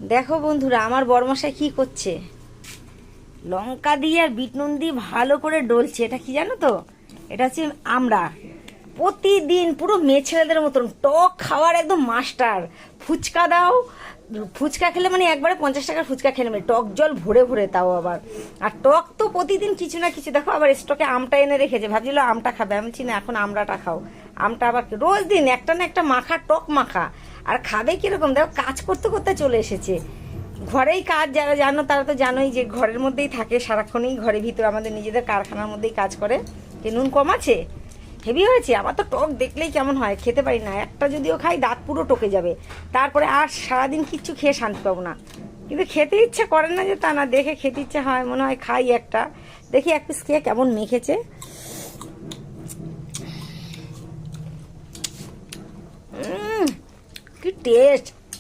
দেখো বন্ধুরা, আমার বড়মশাই কি করছে, লঙ্কা দিয়ে আর বিট নুন দিয়ে ভালো করে ডলছে। এটা কি জানো তো, এটা হচ্ছে আমরা প্রতিদিন পুরো মেয়ে ছেলেদের মতন টক খাওয়ার একদম মাস্টার। ফুচকা দাও, ফুচকা খেলে মানে একবারে 50 টাকার ফুচকা খেলে নেবে, টক জল ভরে ভরে, তাও আবার। আর টক তো প্রতিদিন কিছু না কিছু। দেখো আবার স্টকে আমটা এনে রেখেছে, ভাবছিল আমটা খাবে, আমি বলছি না এখন আমরাটা খাও। আমটা আবার রোজ দিন একটা না একটা মাখা, টক মাখা। আর খাবে কিরকম, দেখো কাজ করতে করতে চলে এসেছে। ঘরেই কাজ, যারা জানো তারা তো জানোই যে ঘরের মধ্যেই থাকে সারাক্ষণই, ঘরের ভিতরে আমাদের নিজেদের কারখানার মধ্যেই কাজ করে। যে নুন কম আছে, হেভি হয়েছে। আমার তো টক দেখলেই কেমন হয়, খেতে পারি না। একটা যদিও খাই দাঁত পুরো টকে যাবে, তারপরে আর সারাদিন কিচ্ছু খেয়ে শান্তি পাবো না। কিন্তু খেতে ইচ্ছে করে না যে তা না, দেখে খেতে ইচ্ছে হয়, মনে হয় খাই একটা। দেখি এক পিস খেয়ে কেমন মেখেছে। কি টেস্ট!